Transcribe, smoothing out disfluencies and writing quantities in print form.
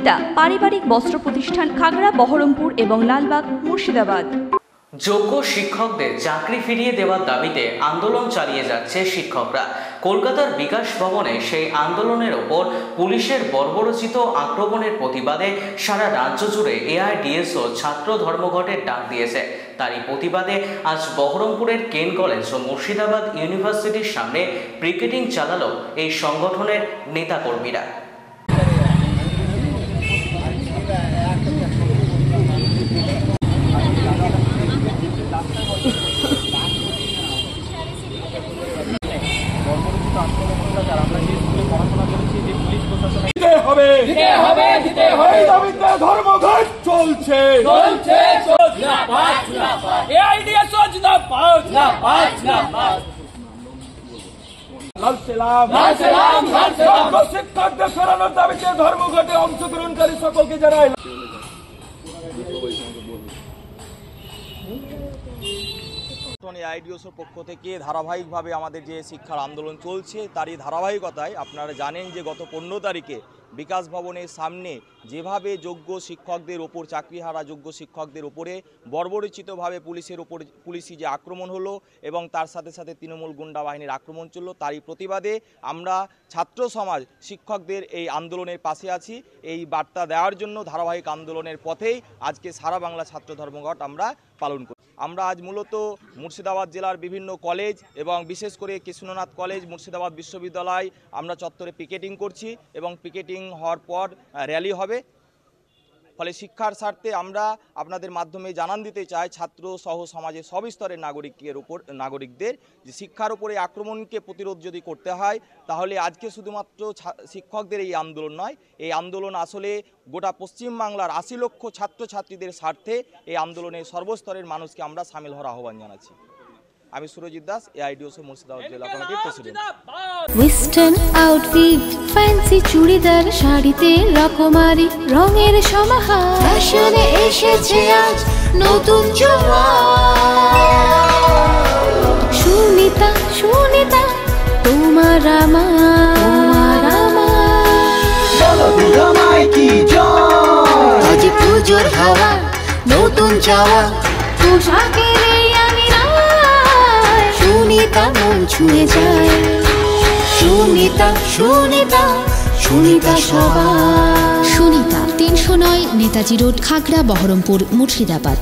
সুনিতা পারিবারিক বস্ত্র প্রতিষ্ঠান খাগড়া বহরমপুর এবং লালবাগ মুর্শিদাবাদ। যোগ্য শিক্ষকদের চাকরি ফিরিয়ে দেওয়ার দাবিতে আন্দোলন চালিয়ে যাচ্ছে শিক্ষকরা। কলকাতার বিকাশ ভবনে সেই আন্দোলনের ওপর পুলিশের বর্বরোচিত আক্রমণের প্রতিবাদে সারা রাজ্য জুড়ে এআইডিএসও ছাত্র ধর্মঘটের ডাক দিয়েছে। তারই প্রতিবাদে আজ বহরমপুরের কেন কলেজ ও মুর্শিদাবাদ ইউনিভার্সিটির সামনে পিকেটিং চালালো এই সংগঠনের নেতাকর্মীরা। ধর্মঘট চলছে শিক্ষকদের ফেরানোর দাবিতে ধর্মঘটে অংশগ্রহণকারী সকলকে জানাই আইডিওসের পক্ষ থেকে ধারাবাহিকভাবে আমাদের যে শিক্ষার আন্দোলন চলছে তারই ধারাবাহিকতায় আপনারা জানেন যে গত 15 তারিখে বিকাশ ভবনের সামনে যেভাবে যোগ্য শিক্ষকদের ওপর চাকরিহারা যোগ্য শিক্ষকদের ওপরে বর্বরোচিতভাবে পুলিশি যে আক্রমণ হলো এবং তার সাথে সাথে তৃণমূল গুন্ডা বাহিনীর আক্রমণ চলল, তারই প্রতিবাদে আমরা ছাত্র সমাজ শিক্ষকদের এই আন্দোলনের পাশে আছি। এই বার্তা দেওয়ার জন্য ধারাবাহিক আন্দোলনের পথেই আজকে সারা বাংলা ছাত্র ধর্মঘট আমরা পালন করি। আমরা আজ মূলত মুর্শিদাবাদ জেলার বিভিন্ন কলেজ এবং বিশেষ করে কৃষ্ণনাথ কলেজ, মুর্শিদাবাদ বিশ্ববিদ্যালয় আমরা চত্বরে পিকেটিং করছি এবং পিকেটিং হওয়ার পর র্যালি হবে। ফলে শিক্ষার স্বার্থে আমরা আপনাদের মাধ্যমে জানান দিতে চাই ছাত্র সহ সমাজের সব স্তরের নাগরিকদের যে শিক্ষার উপরে আক্রমণকে প্রতিরোধ যদি করতে হয় তাহলে আজকে শুধুমাত্র শিক্ষকদের এই আন্দোলন নয়, এই আন্দোলন আসলে গোটা পশ্চিমবাংলার 80 লক্ষ ছাত্রছাত্রীদের স্বার্থে এই আন্দোলনে সর্বস্তরের মানুষকে আমরা সামিল হওয়ার আহ্বান জানাচ্ছি। আমি সুরজিৎ দাস, এআইডিওসি মুর্শিদাবাদ জেলা কমিটির president. Western outfit, fancy churidar, শাড়িতে রকমারি রঙের সমাহার, ফ্যাশনে এসেছে আজ নতুন সুনিতা সুনিতা তোমার আজ পুজোর হাওয়া নতুন চাওয়া পোশাকের সুনিতা মন ছুঁয়ে যায়। সুনিতা সুনিতা সুনিতা সবার। সুনিতা 309 নেতাজি রোড, খাগড়া বহরমপুর, মুর্শিদাবাদ।